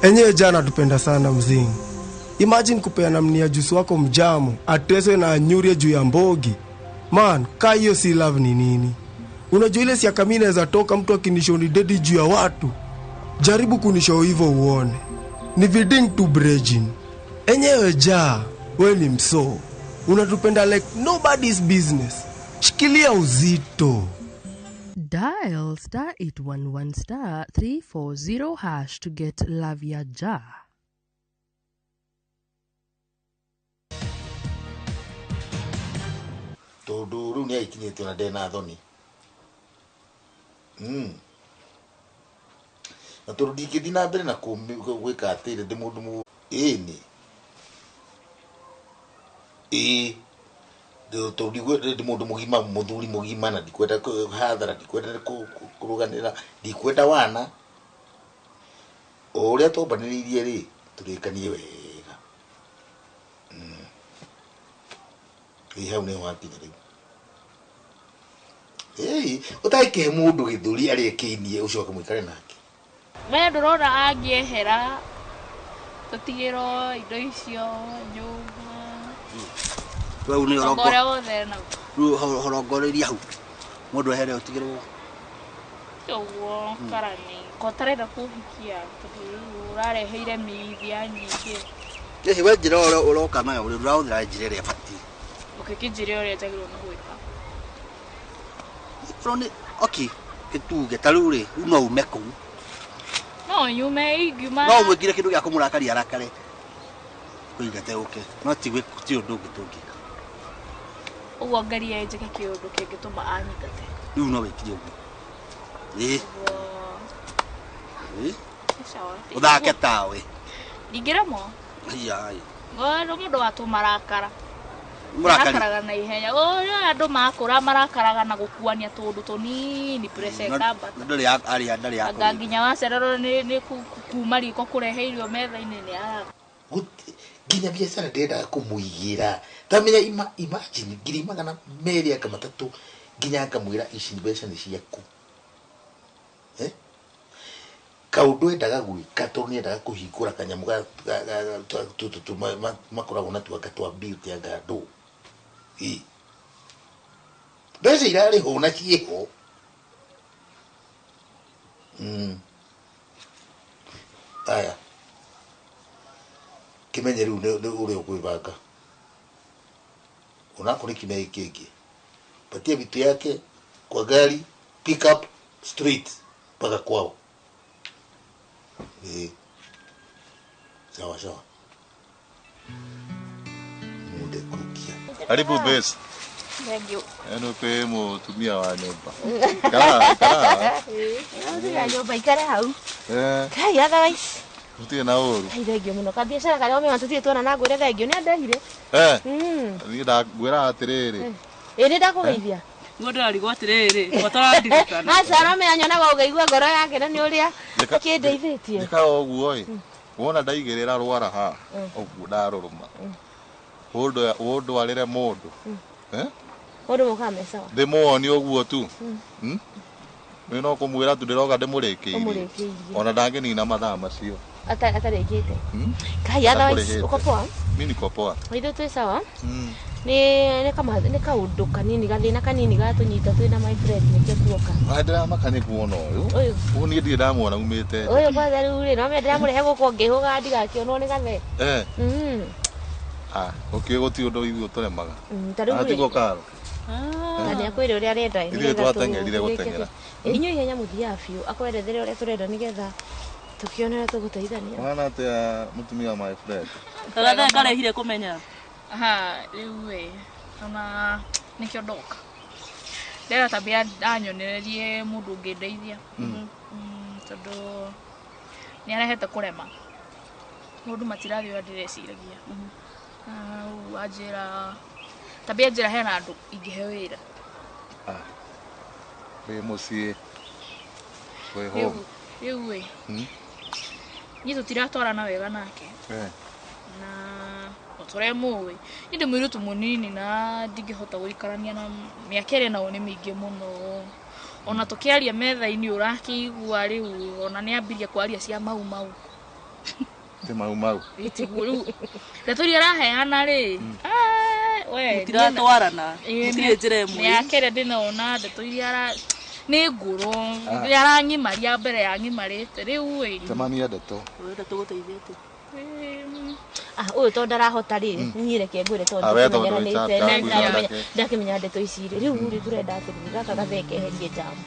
Enyewe jana tupenda sana mzingi. Imagine kupeana mnia juice wako mjamo, ateswe na anyurie juu ya mbogi. Man, kaa hiyo si love ni nini? Unajua ile siaka mimi naweza toka mtu akinishoni dedi juu ya watu. Jaribu kunishow hivyo uone. Ni viding to brejin. Enyewe ja, we ni mso. Unatupenda like nobody's business. Shikilia uzito. Dial *811*340# to get Lavia Ja. Toduru ni aikinyete na dena thoni. Na turudi dina mbere na gwika atire ndi mundu mu ni turudi ndi mundu mugima muthuri mugima na ndikwenda hathara ndikwenda kuruganira ndikwenda wana uria tombaniririe ri turikanie wega hau ne wakinya riu utaike mundu githuri ari kiinie ucoke mwikare nake me ndurona angiehera tutigiro indo icio nyumba Wewe ni rongo horongoreri hau mundu ehere utigirwo yowo karani kotareda kuhikia urareheire mithia nyingi we njira uroka nayo urahuthira njira iria bati ukikijire uria njagirwo ni gwika froni okay kituge taruri no umeko no yume iguma no mwigire kindu gya kumurakaria arakare kuigate uke no tigwe kutio ndugi tungika uwo ngari ya njike kiundu kingituma anyigate riu no wikire ugu uthake tawe ndingiramo ai ngoro mundu watumarakara murakaraga na ihenya andu makura marakaraga na gukuania tundu tunini pressure kamba ndari ari nginya wacerero ni kuma riko kureheirio metha-ini ni ara nginya biacara ndenda kumuigira tamenya imagine ngiri magana meri aka matatu nginya akamwira ici mbeca ni ciaku kaundu endaga gwika tondu endaga kuhingura kanyamu ga makoragwo na tuaka twa build ya gandu mbeca irarĩ ho na ciĩho aya kimenye riu uria ukwibanga unakorwo kimei kingi patia vitu yake kwa gari pick up street mpaka kwao sawa sawa mude kukia karibu base thank you eno pe mutumia wa nyumba kara ndio nyumba ikare hau kai otherwise utie na uru thank you muno kabiacara kare ome watutie tuona na ngwire thank you ni andehire ni ndagwira atiriri ni ndakugeithia ngondo ari gwatiriri gwatarandikana acara me anyonaga ugeigua ngoro yake na ni uria kindeithitie nika oguo wona ndaigirira rwara ha oguo ndaruruma wondo arire mundu mundu mukame sawa ndimuoni oguo tu no kumwira tu ndiroga ndimurikiirie ona ndanginina mathaa macio atarejete kai otherwise uko poa mimi niko poa withu twi sawa ni kaundu kanini gathina kanini gatunyita twina my friend nikio tuoka ndira makani kuona uyu ni ndi ndamuona umite uyu kwanza riu ri no me ndiramurehe guko ngihuga ndigakionwo ni gathe okay guti undu ithu turemaga tariu karo ni akwire uria arenda ithu twatengerire gutengera inyo ihenya muthia biu akwerethere uria turenda nigetha tukionera tuguteithania wana te mutumia my friend gathe karehire kumenya riu ona nikio ndoka ndera tabia anyonererie mundu ungindeithia tondu ni arehete kurema mundu matirathio ndireciiragia ajira tabia njira hena andu ingihe wira we mucie we home riu ni tutiratwarana wega nake na otore muwe ndi mwirutu munini na ndingihota guikarania na miakere na one mingi muno ona tukiaria metha-ini urakigua riu ona ni ambiria kwaria cia mau Te mau. Itiguru. Ndeto iria araheana rĩ. We. Tiratwarana. Gutire njĩra ĩmwe. Ya kere ndĩnona ndeto iria ara nĩ ngũrũ. Yarangimaria mbere ya ngimarĩte rĩu ĩ. Temania ndeto. Wenda tũgũteithĩtie. Uyu to ndarahota rĩ nyireke ngwire to ndakimenya ndeto ici rĩ riu rĩ turenda atĩrĩrĩ gaka gatheke herie jamu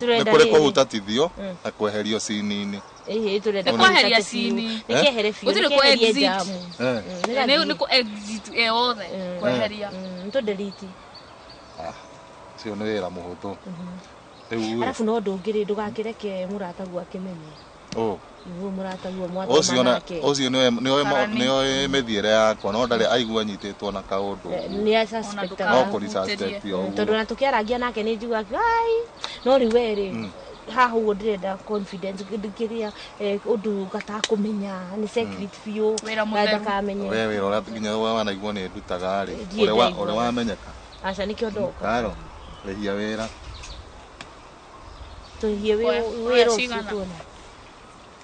turenda rĩ kũhutatithio na kweherio cini-inĩ turenda kweheria cini nĩkehere biũ gũtirĩ kũ exit jamu nĩ kũ exit yothe kweheria to delete cio nĩ wĩra mũhũthũ arabu no ndũngĩrĩ ndũgakĩreke mũratagu akĩmenye nĩguo mũratagu ũcio nĩoĩ mĩthiĩre yakwa no ndarĩ aigua nyitĩtwo na kaũndũ nĩ suspect no kũrisuspect tondũ na tũkĩaragia nake nĩ njiguaga ai no rĩu werĩ haha ũguo ndĩrenda confidence ngĩria ũndũ gatakũmenya nĩ secret biũ ndakamenye we wĩra ũrĩa nginya wanaiguo nĩ ndutaga rĩ ũrĩa wamenyeka aca nĩkĩo ndoka karo rĩhia wĩra tuhie wĩra ũcio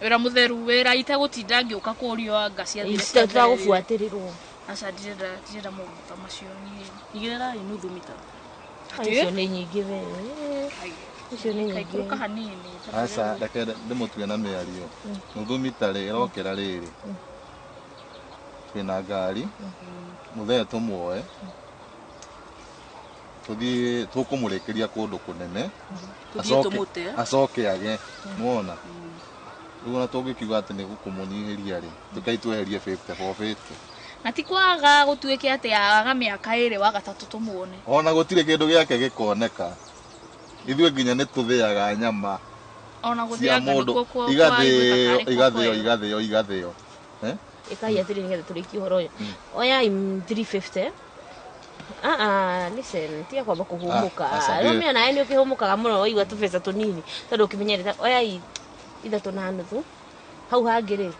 wĩra mũtheru wĩra itegũtinda ngĩũka kũũrio anga cia thirikari tũtagũbuatĩrĩrwo aca ndirenda maũndũ macio niĩ igĩrĩra nuthu mita icio nĩ nyingĩ we icio nĩ nyingĩ kaikũrũka hanini aca reke ndĩmũtue na mĩario nuthu mita rĩ ĩrokĩra rĩrĩ twĩna ngari mũthee tũmuoe tuthii tukumũrĩkĩria kũndũ kũnene acoke age muona rĩu ona tũngĩkiuga atĩ nĩ gũkũmũnyihĩria rĩ tũkaitweherie 50-50 na ti kwaga gũtuĩke atĩ aga mĩaka ĩrĩ wa gatatũ tũmuone ona gũtirĩ kĩndũ gĩake gĩkoneka ithuĩ nginya nĩ tũthĩaga nyama ona gũthĩanga nĩkuo kwa igathĩo ĩkai atĩrĩ nĩgetha tũrĩkie ũhoro ũyũ oya 350 listen tiga kwamba kuhumuka rĩu nawe nĩ ũkĩhumukaga mũno waigua tũbeca tũnini tondũ ũkĩmenyerera oya ithatũ na nuthu hau hangĩ rĩ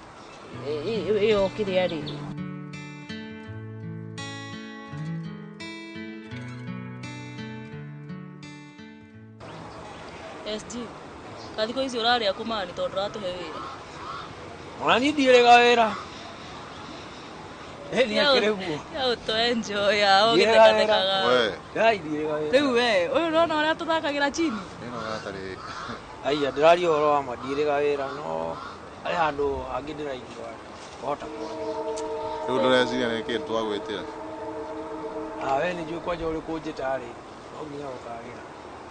ĩyo kĩrĩa rĩ SG kathiko ici ũrarĩa kũmani tondũ ũratũhe wĩra ona niĩ ndirĩga wĩra ya to enjoy ya ũgĩtekatekaga rĩu we ũyũ nona ũrĩa tũthakagĩra chini aiya ndĩraria ũhoro wa ma ndirĩga wĩra no harĩ handũ hangĩ ndĩraigua kũhota rĩu ndũreciria nĩ kĩĩ twagwĩtĩra we nĩ njũĩ kwanja ũrĩ kũnjĩtarĩ no nginya gũkagĩra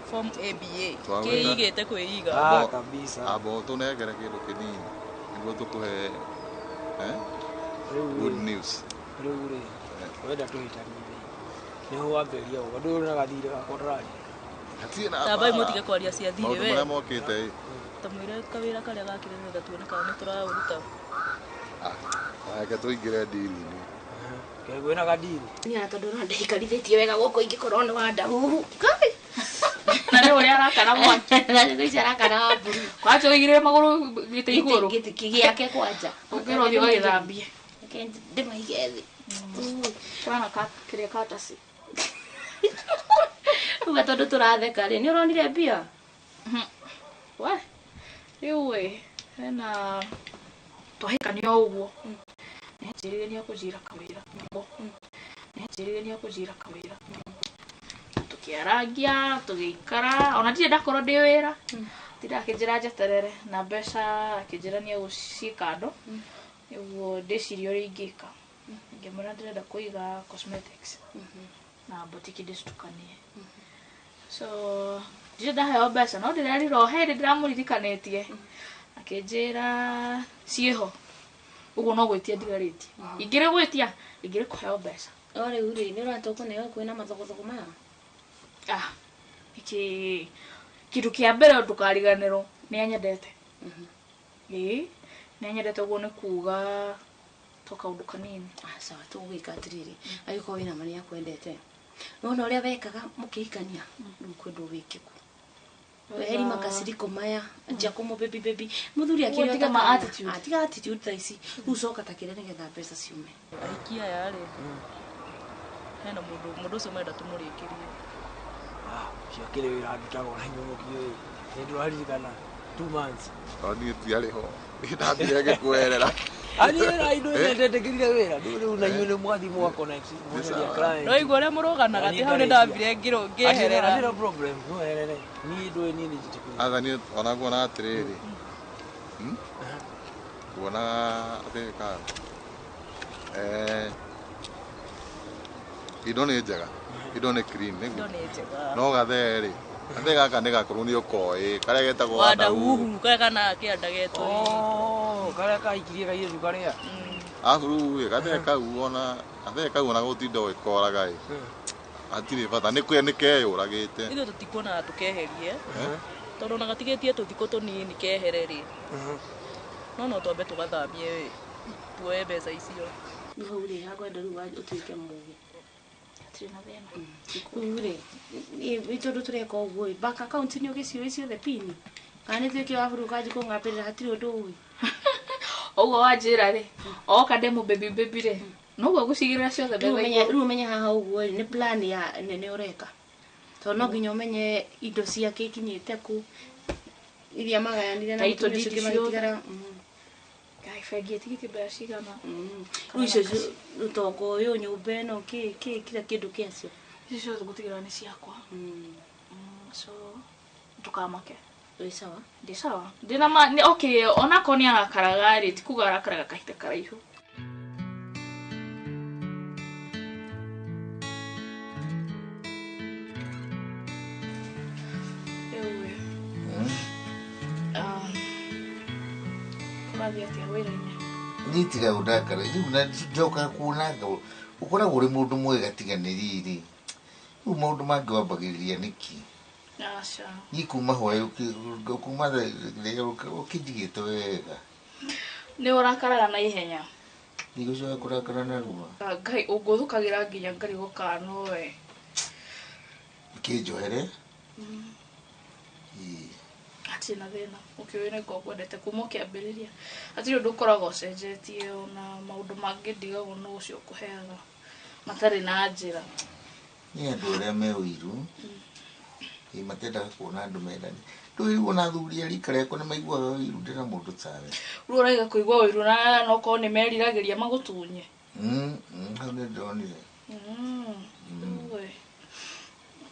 form ABA kĩigĩte kwĩiga kabisa abo tũnengere kĩndũ kĩnini nĩguo tũkũhe good news rĩu rĩ wenda tũhĩtanire nĩho wambĩrĩria ũguo ndũrĩ na gathirĩ gakwa ndĩraria tambai mũtige kwaria cia thirĩ we marĩa mokĩte tamwĩre kawĩra karĩa gakĩrĩ nĩgetha tuone kana nĩ tũraũruta reke tũingĩre ndiri-inĩ kegwĩ na gadiri nĩ tondũ no ndĩikarithĩtie wega gũkũ ingĩkorwo nĩ wanda huhu na rĩu ũrĩa arakara mwaki na rĩu ici arakara mburu kwacha ũigĩrĩre magũrũ gĩtĩ igũrũ gĩtĩ gĩake kwanja ũkĩra ũthiĩ ũgagĩthambia ndĩmaige thĩ kwana kĩrĩa katasi uga tondũ tũratheka rĩ nĩ ũronire mbia we rĩu we hena twahĩkania ũguo nĩanjĩrĩire nĩakũnjĩra kawĩra nĩanjĩrĩire nĩakũnjĩra kawĩra tũkĩaragia tũgĩikara ona ndirĩ ndakorwo ndĩ wĩra ndakĩnjĩra njeterere na mbeca akĩnjĩra nĩegũciĩ kando nĩguo ndĩcirie ũrĩa ingĩka ngĩmwĩra ndĩrenda kũiga cosmetics na boutique ndĩcitukanie so ndirĩ ndaheo mbeca no ndĩrerirwo hĩndĩ ndĩramũririkanĩtie akĩnjĩra ciĩho ũguo no gwĩtia ndigarĩtie ingĩrĩ gwĩtia ingĩrĩ kũheo mbeca rĩu rĩ nĩ ũrata ũkũneo kwĩna mathogothoko maya kĩndũ kĩa mbere ndũkariganĩrwo nĩ anyendete nĩ anyendete ũguo nĩ kuga to kaũndũ kanini sawa tũgwĩka atĩrĩrĩ agĩkorwo wĩna mani akwendete nona ũrĩa wekaga mũkĩikania rĩu kwendwo wĩkĩku weheri makasiriko maya njia kũmũ baby mũthuri akĩrĩa atiga attitude tha ici rĩu coka ta kĩrĩa nĩgetha mbeca ciume aikia yarĩ hena mũndũ ũcio menda tũmũrĩkĩrie ciakĩrĩ wĩra ndutagwo na nyũmũki ũyũ nĩ ndĩraririkana 2 months niĩ tiarĩ ho ndathire ngĩkwerera Ariera indo ndendekirire wĩra rĩu na inyuĩ nĩ mwathi mwakona mweheria client no igua ũrĩa mũrũganaga ti hau nĩ ndambire ngĩeherera Atira problem no herere niĩ ndũĩ niĩ nĩ njĩtĩkĩrie athani ona kuona atĩrĩrĩ kuona thirikari indo nĩ njega indo nĩ clean nĩguo no gatherĩ gathe gaka nĩ gakorwo nĩ ũkoĩ karĩa getagwo wadahuhu karĩa kana kĩanda getwo karĩa kaikirie kairĩtu karĩa abu gathe kau ona gũtinda ũgĩkoraga atirĩ bata nĩ keyũragĩte ithuĩ tũtikuonaga tũkeherie tondũ ona gatigĩtie tũthikũ tũnini kehere-rĩ no twambe tũgathamie tuoe mbeca icio rĩu-rĩ hakwenda rĩu ũtuĩke mũgĩ rĩu-rĩ tondũ tũreka ũguo bank account nĩ ũgĩciũĩ ciothe pini kana nĩ tuĩke wa bũrũ kanji kũng'apĩrĩra hatirĩ ũndũ ũĩ ũguo wanjĩra-rĩ oka ndemo baby-rĩ noguo gũcigĩrĩra ciothe rĩu ũmenye haha ũguo nĩ plan ya nene ũreka tondũ no nginya ũmenye indo ciake ikinyĩte ku iria magayanire na mũtumia ũcio magĩtigara bengi ĩtigĩtie mbeca cigana rĩu icio ũtonga ũyũ nyũmba ĩno kila kĩndũ kĩacio icio ciothe gũtigĩrĩra nĩ ciakwa so ndũkamake wĩ sawa ndĩ sawa ndĩna okay onakorwo nĩ arakaraga-rĩ ti kuga arakaraga kahinda karaihu Ni tiga udakara rĩu na njoka kuonaga ũkoragwo ũrĩ mũndũ mwega tiganĩrĩ rĩu maũndũ mangĩ wambagĩrĩria nĩki ni kuma hwaĩ kuma ũkĩnjigĩte wega nĩ ũrakaraga na ihenya nĩ gũcoka kũrakara na ruo Ngai ũngũthũkagĩra nginya ngarigwo kana nowe kĩnjohere hatirĩ na thĩna ũkĩũĩ nĩguo ngwendete kuma ũkĩambĩrĩria hatirĩ ũndũ ũkoragwo ũcenjetie ona maũndũ mangĩ ndigagwo nĩ ũcio ũkũheaga matarĩ na njĩra nĩ andũ arĩa me ũiru matendaga kuona andũ mendani ndũĩ ona athuri arika rĩakwa nĩ maiguaga ũiru ndĩna mũndũ tawe rĩu ũraiga kũigua ũiru na nokorwo nĩ meriragĩria magũtunye hau nĩ ndonire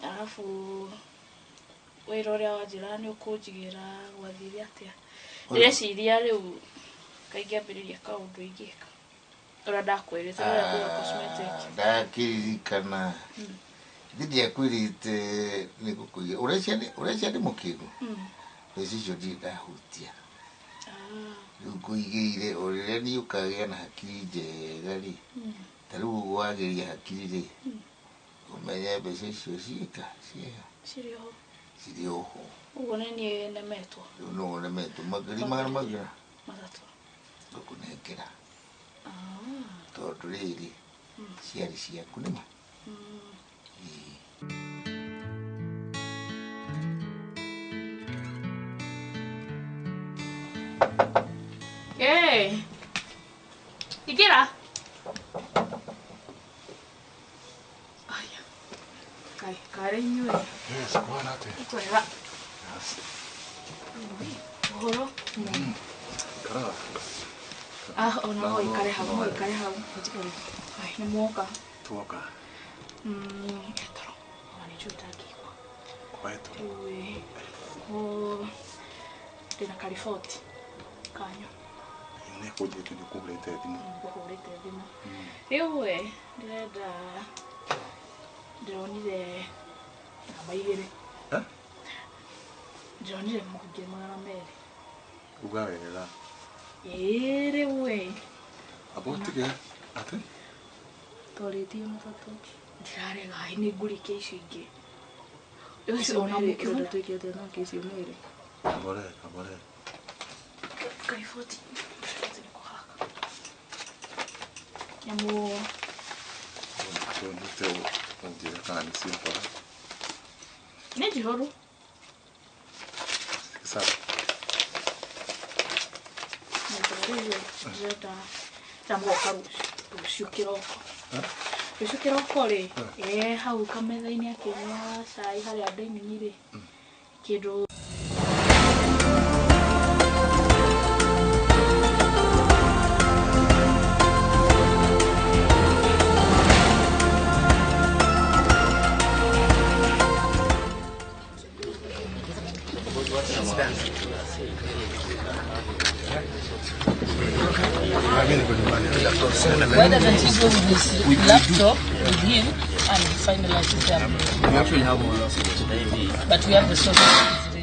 arabu wĩra ũrĩa wanjĩra nĩ ũkũnjigĩra gwathire atĩa ndĩreciria rĩu kaingĩambĩrĩria kaũndũ ingĩka ũrĩa ndakwĩrĩte ũrĩa kuga cosmetic ndakĩririkana ndiakwĩrĩte nĩ gũkũiga ũrecia ndĩ mũkĩgu mbeca icio ndirĩ ndahutia rĩu ngũigĩire o rĩrĩa niĩ ũkagĩa na hakiri njega-rĩ ta rĩu ũguo wagĩria hakiri-rĩ ũmenye mbeca icio ciĩka cirĩ oho ũguo nĩ niĩ nemetwo rĩu no nemetwo magari magana matatũ ngũkũnengera tondũ rĩrĩ ciarĩ ciaku nĩma Ikira kare inyuĩ kwana atĩ kwega ũhoro ona no ikare hau nĩ muoka tuoka etoro ona nĩ njũĩ itangĩigua kwetoro ndĩna kariboti kanyu nĩ kũnjĩte nĩ kũhũrĩte thimũ rĩu ndĩrenda ndĩronire namba 2 ndĩronire 200 uga wega rĩu abotige atĩ twarĩtie matatũ ndirarega nĩ ngũrĩkia icio ingĩ ũcio ona mũkĩona tuĩke atĩa nake icio merĩ kabore kariboti nĩ kũhaka nyamũ nĩte ũnjĩra kana nĩ ciakora nĩ njihoru sawa ndĩrenda ndamũgoka rũciũ kĩroko Rũciũ kĩroko rĩ, hau kametha-inĩ akĩnyua cai harĩa dining rĩ, kĩndũ Why doesn't he go with his laptop with him and finalize his application? We actually have one. But we have the source ready.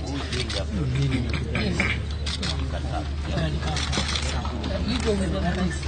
You go with them, please.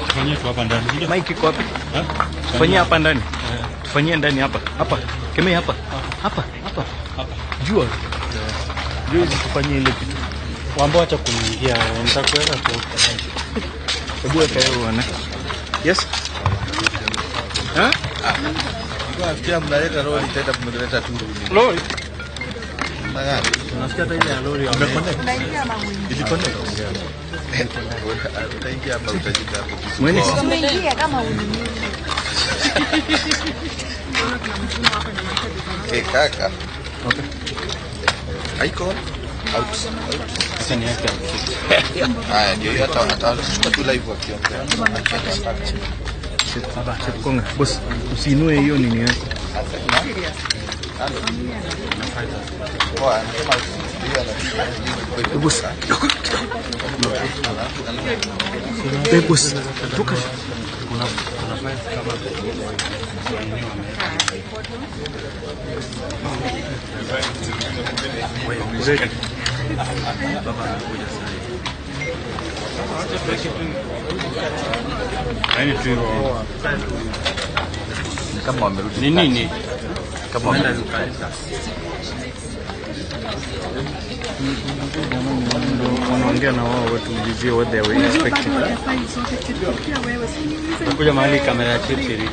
Tufanyie tu hapa ndani. Mike iko wapi? Tufanyie hapa ndani. Tufanyie ndani hapa. Hapa. Kemei hapa. Hapa. Hapa. Hapa. Jua. Jua tufanyie ile kitu. Waambao acha kuingia, nitakuweka tu. Hebu weka hiyo uone. Yes. Nafikiria mnaleta lori tena mnaleta tu. Lori. Nasikia hata ile ya lori wameconnect. Iliconnect. Utaingia hapa utajika hapo. Mwene. Umeingia kama unini. Kaka. Okay. Haiko. Out. Sasa ni yake. Haya ndio hata tu live wakiongea. Baba, chukua. Boss, usiinue hiyo nini yako. Boss. Boss. Toka. Kama wamerudi. Ni nini? Kama wamerudi. Wanaongea na wao watu ulizie what they were expecting. Nakuja mahali kamera ya chips hivi.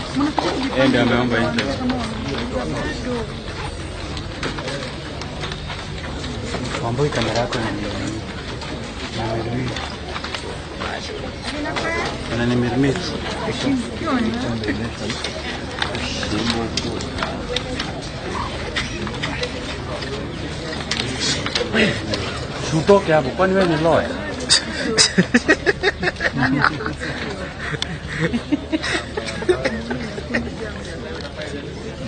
Yeye ndio ameomba interview. Wamboi kamera yako ni nini? Na nimermit. Shutoke hapo, kwani wewe ni lawyer?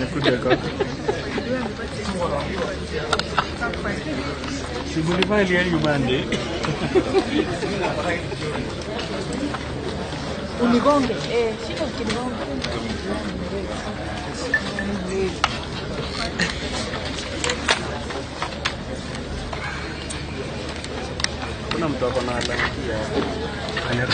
Nakuja kwako. Simulify ile nyumbani. Unigonge, shika ukinigonga. Kuna mtu hapo na alama ya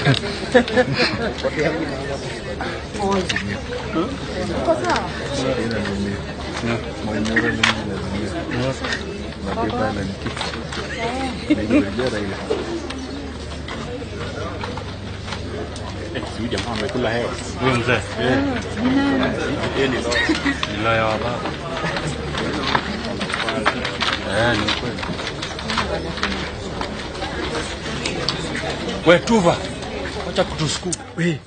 Huyu jamaa amekula hewa. Huyo mzee. Yeye ni lawyer wa baba. Ni kweli. Wewe Tuva. Acha kutusukuma. Wewe.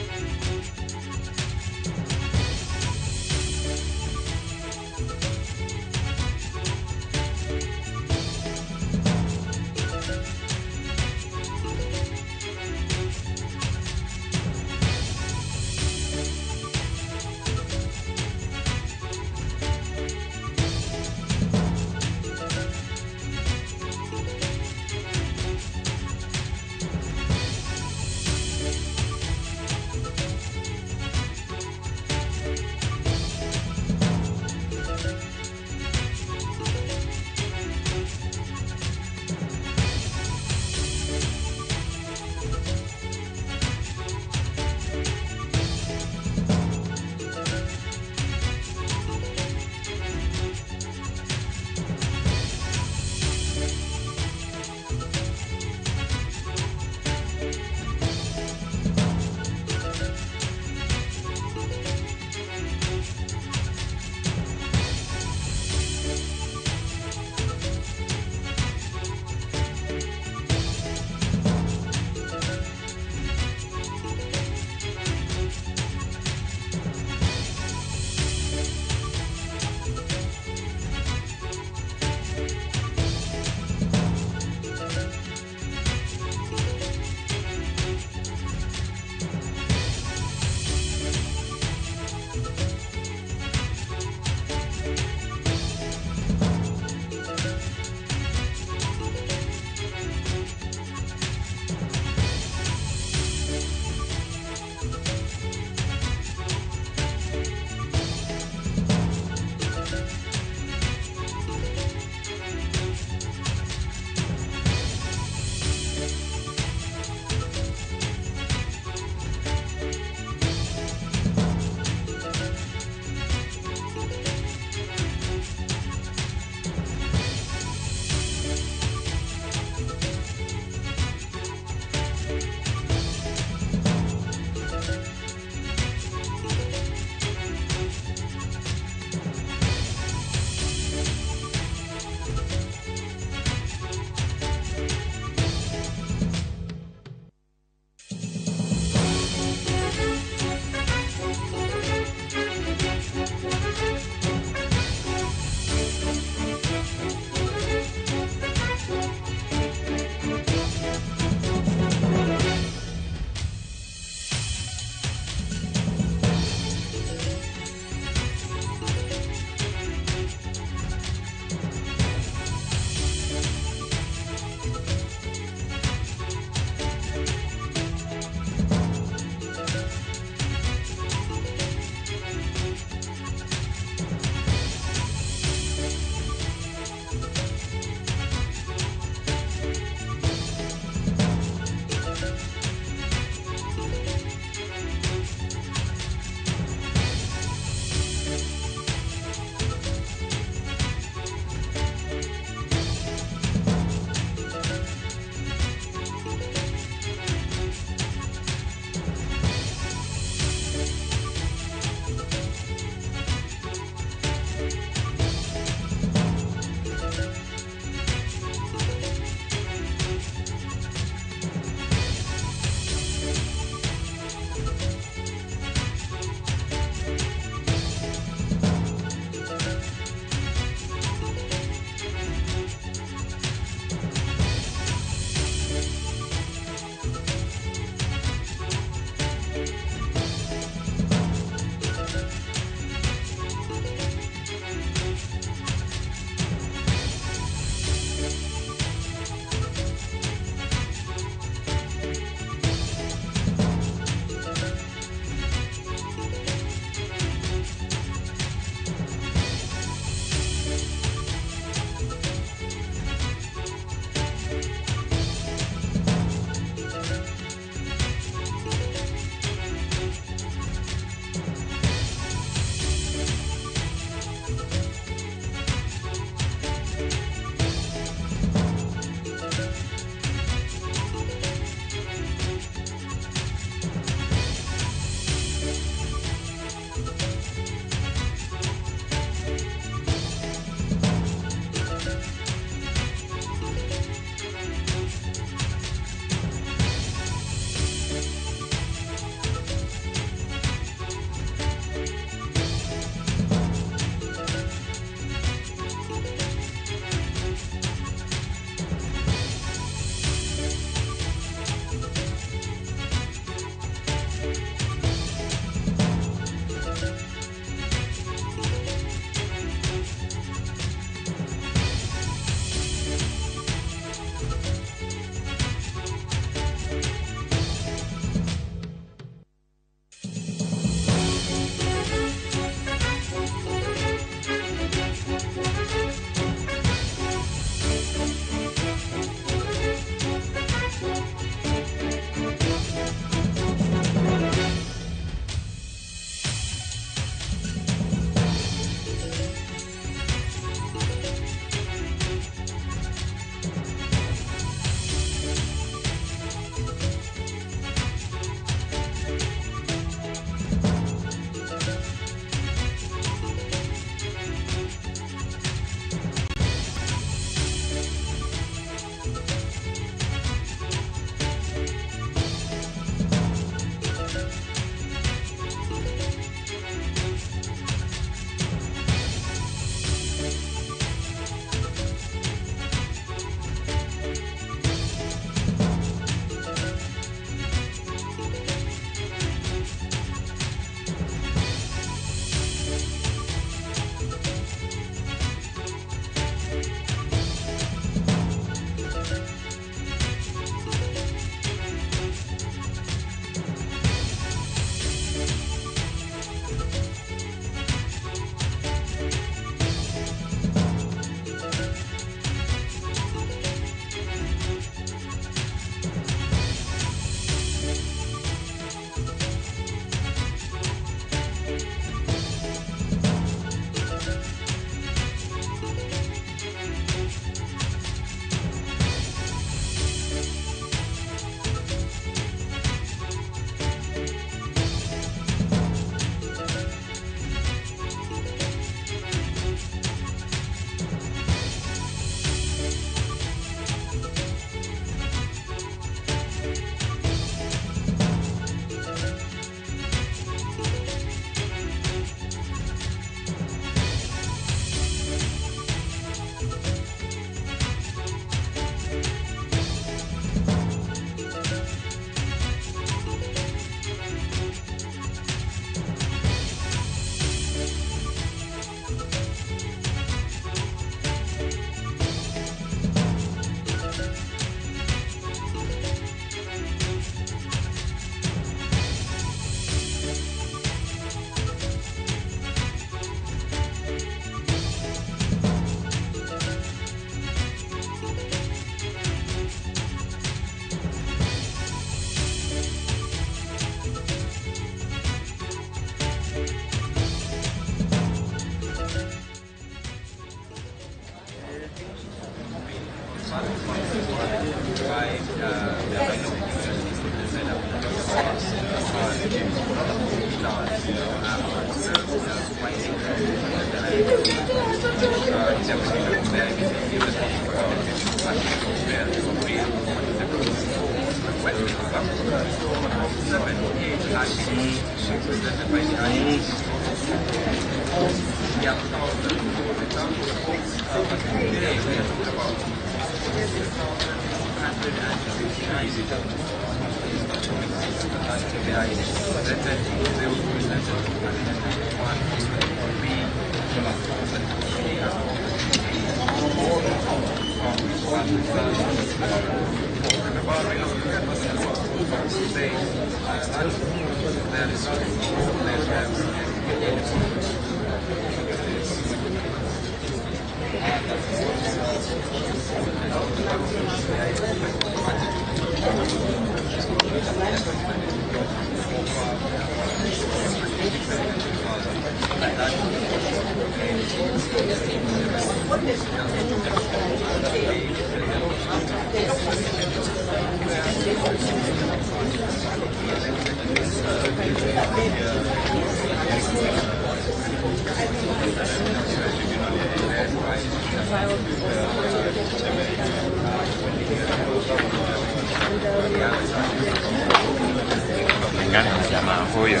Kulingana na jamaa huyo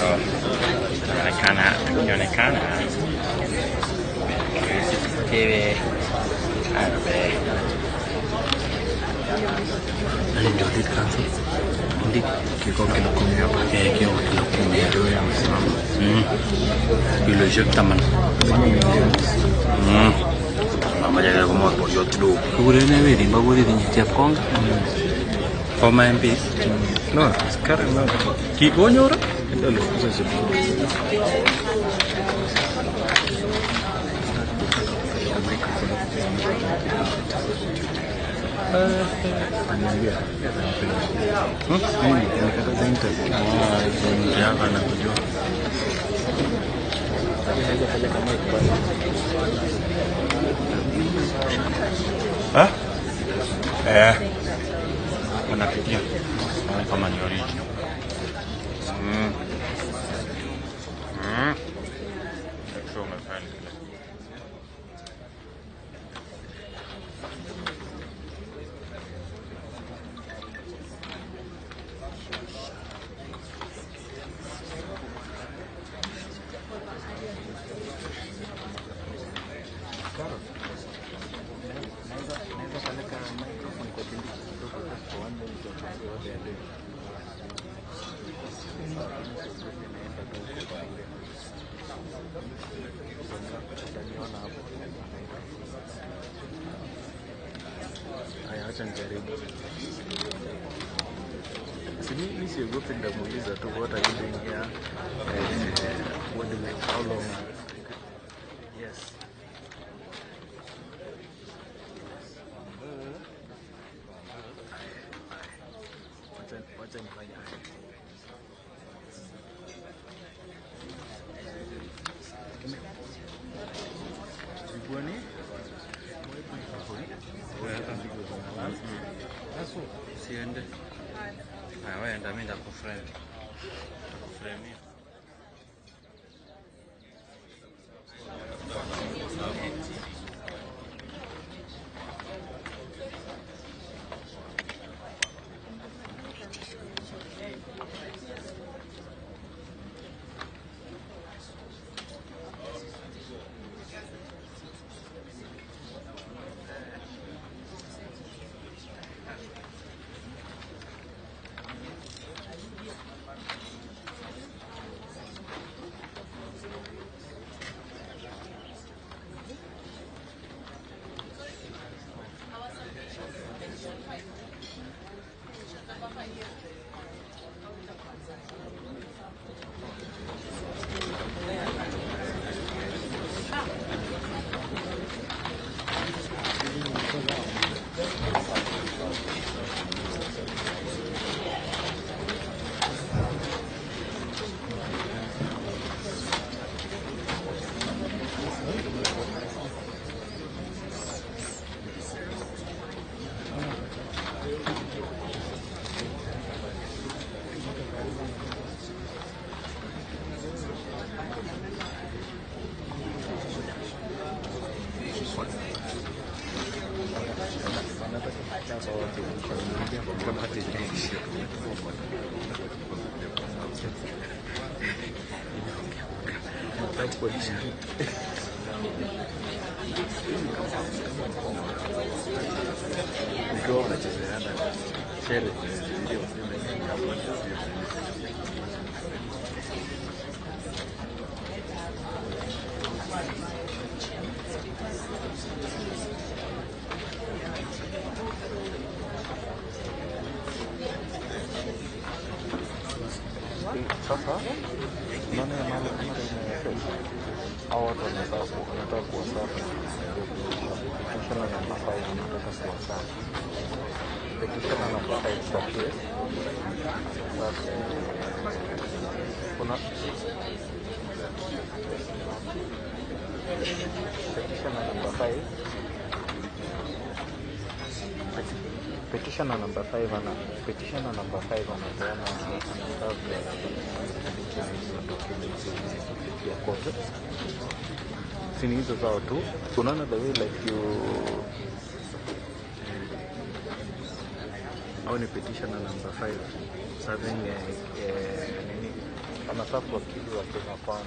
akionekana kiwe arbe ndio dikaanza ndi kiko kinakumia pake kiko kinakumia ndio ya msimamo ile jektaman mama jaga como pollo tudo kurene vedi bagori dinti akonga Former MPs? No, it's current now. Keep going, Yora? Wanapitia kama ni original. Sio umefanya kile. Acha nijaribu. Mimi siogopi, ndamuuliza tu what are you doing here? What do you, how long? Yes. Wacha nifanye. Jibwani? Siende. Wewe enda, mimi ndakuframe. Ndakuframe. Sasa unaona ya mahali kama imefeli au watu wanataka kuwa safi, petition number 5 wanataka kuwa safi, petition number 5 kwa kile sasa kuna petition number 5 petitioner number 5 anapeana ya kote sini hizo zao tu. Unaona the way like you au ni petitioner number 5 serving nini anasafu wakili wa Kenya kwano.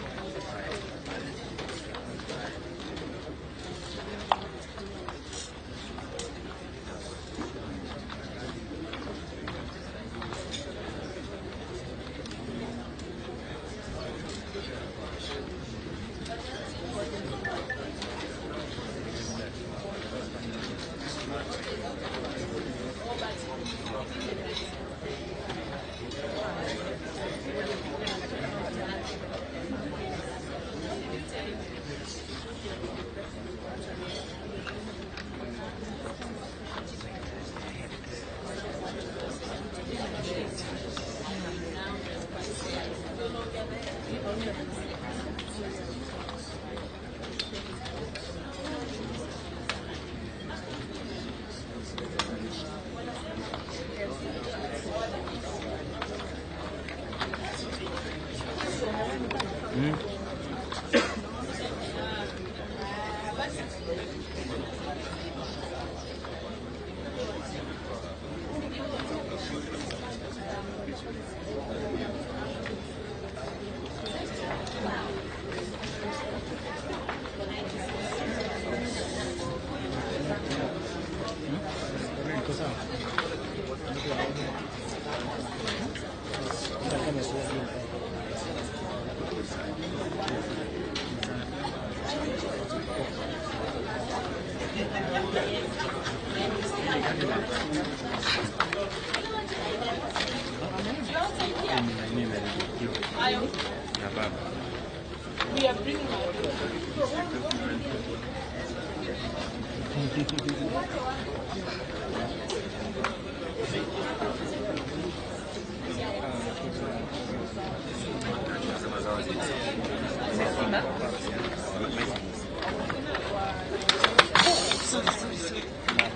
We are bringing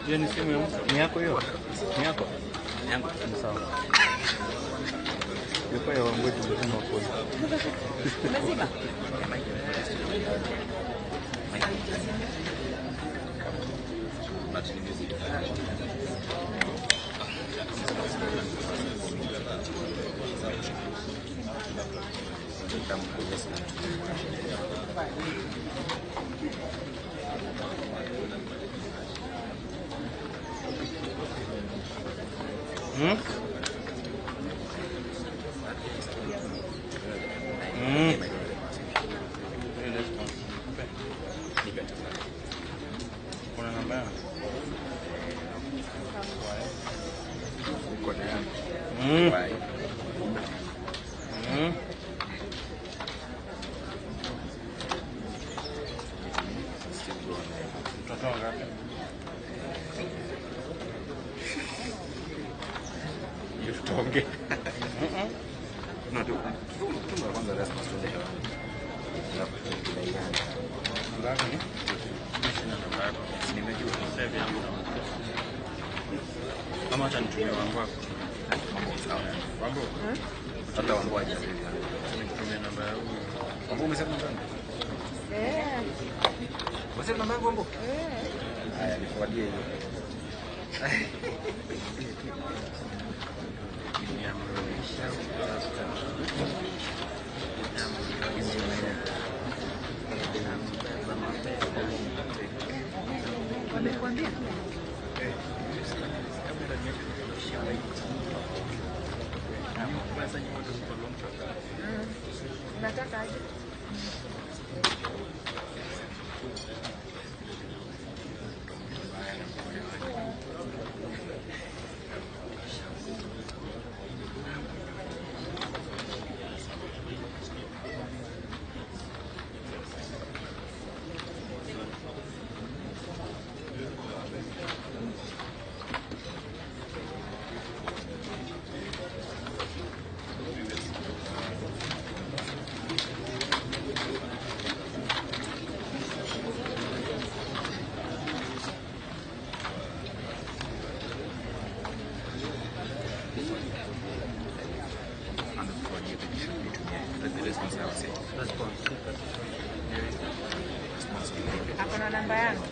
Hiyo ni simu ya mtu. Ni yako hiyo? Ni yako? Ni yangu. Ni sawa. Yuko ya wangu tu ndio kweli. Umezima? Kuna namba yangu? Mtoto ngapi? Yutonge. No, tu kwanza lazima tuende. Ngapi? Nimejua sasa yangu na kama hata nitumie wangu wako. Wangu? Hata wangu aje hivi. Nitumie namba yangu. Wangu umesema namba? Umesema namba yangu wangu? Haya, nifuatie hiyo. Nataka aje. Akona namba yangu.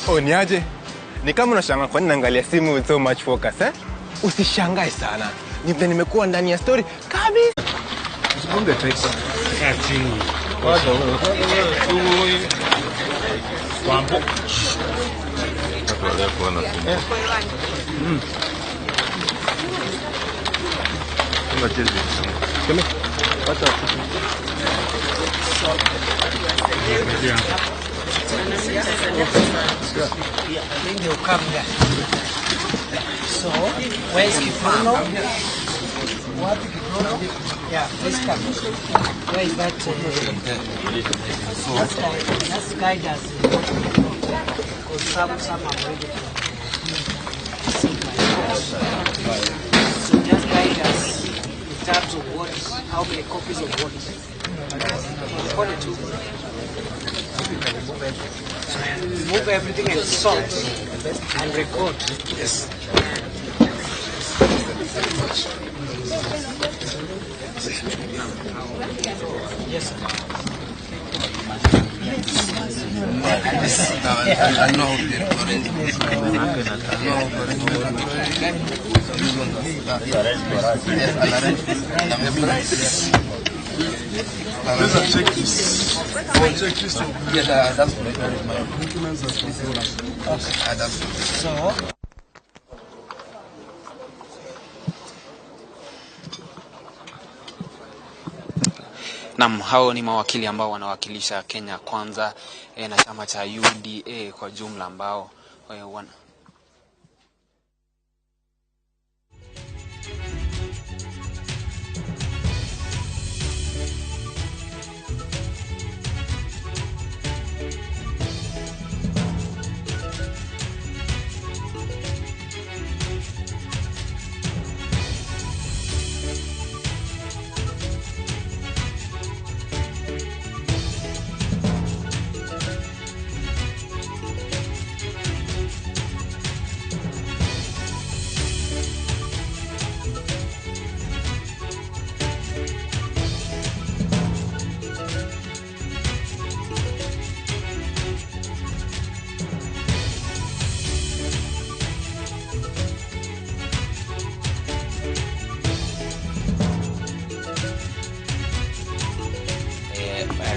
Oh, ni aje? Ni kama unashangaa kwa nini naangalia simu with so much focus, eh? Usishangae sana. Ni vile nimekuwa ndani ya story kabisa. Usipunge text. Chini. Wacha wewe. Kwambo. Wale kwa na simu. Kuna chezi. Kama wacha. Yeah, I think they'll come there. So, where's Kiprono? What Kiprono? Yeah, please come. Where is that? That's guy does. Because some are ready to see my house. So just guide us in terms of what, how many copies of what. Only two. Remove everything and salt and record. Yes. Yes. I know There's a checklist. Checklist of that's So Naam, hao ni mawakili ambao wanawakilisha Kenya Kwanza na chama cha UDA kwa jumla ambao wana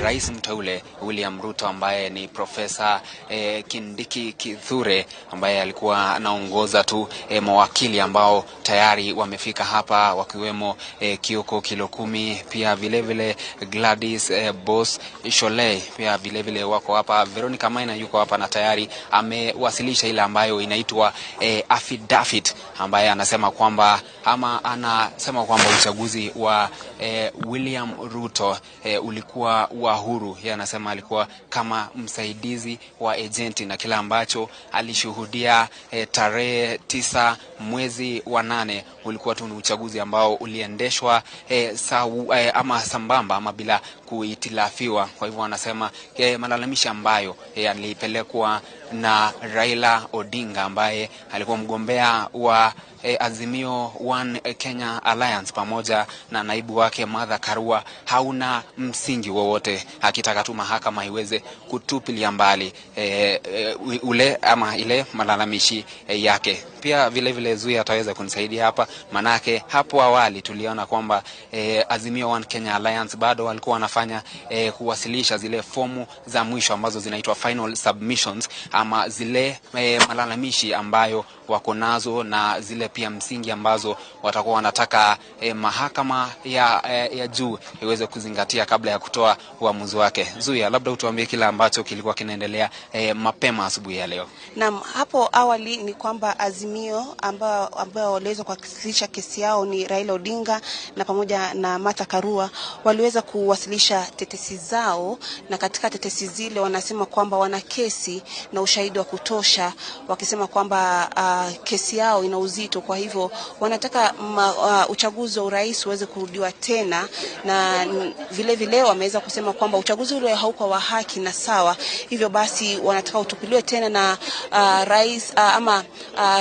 Rais mteule William Ruto ambaye ni Profesa Kindiki Kithure ambaye alikuwa anaongoza tu mawakili ambao tayari wamefika hapa wakiwemo Kioko Kilokumi, pia vile vile Gladys Boss Sholei, pia vile vile wako hapa. Veronica Maina yuko hapa na tayari amewasilisha ile ambayo inaitwa affidavit ambaye anasema kwamba uchaguzi wa William Ruto ulikuwa wa huru. Yeye anasema alikuwa kama msaidizi wa agenti na kila ambacho alishuhudia tarehe 9 mwezi wa 8 ulikuwa tu ni uchaguzi ambao uliendeshwa sambamba ama bila kuitilafiwa. Kwa hivyo anasema malalamishi ambayo alipelekwa na Raila Odinga ambaye alikuwa mgombea wa Azimio One Kenya Alliance pamoja na naibu wake Martha Karua hauna msingi wowote, akitaka tu mahakama iweze kutupilia mbali ile malalamishi yake. Pia vile vile Zuia ataweza kunisaidia hapa, manake hapo awali tuliona kwamba Azimio One Kenya Alliance bado walikuwa wanafanya kuwasilisha zile fomu za mwisho ambazo zinaitwa final submissions, ama zile malalamishi ambayo wako nazo na zile pia msingi ambazo watakuwa wanataka mahakama ya juu iweze kuzingatia kabla ya kutoa uamuzi wake. Zuia, labda utuambie kila ambacho kilikuwa kinaendelea mapema asubuhi ya leo. Naam, hapo awali ni kwamba Azimio ambao waliweza kuwasilisha kesi yao ni Raila Odinga na pamoja na Martha Karua waliweza kuwasilisha tetesi zao, na katika tetesi zile wanasema kwamba wana kesi na ushahidi wa kutosha, wakisema kwamba kesi yao ina uzito. Kwa hivyo wanataka uchaguzi wa urais uweze kurudiwa tena, na vile vile wameweza kusema kwamba uchaguzi ule haukuwa wa haki na sawa, hivyo basi wanataka utupiliwe tena na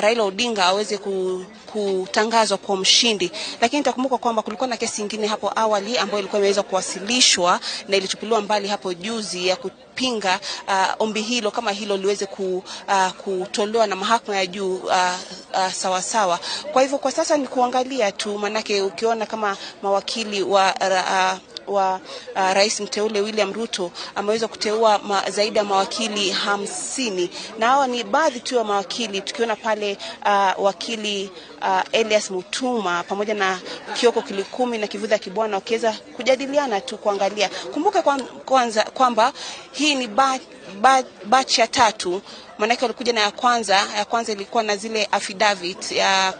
Raila Odinga aweze kutangazwa kwa mshindi. Lakini nitakumbuka kwamba kulikuwa na kesi nyingine hapo awali ambayo ilikuwa imeweza kuwasilishwa na ilitupiliwa mbali hapo juzi ya kupinga ombi hilo kama hilo liweze kutolewa na mahakama ya juu sawa sawa. Kwa hivyo kwa sasa ni kuangalia tu, manake ukiona kama mawakili wa rais mteule William Ruto ameweza kuteua zaidi ya mawakili 50, na hawa ni baadhi tu ya mawakili. Tukiona pale wakili Elias Mutuma pamoja na Kioko Kilokumi na Kivutha Kibwana wakiweza kujadiliana tu kuangalia. Kumbuka kwanza kwamba hii ni batch ya 3, manake walikuja na ya kwanza ilikuwa na zile affidavit ya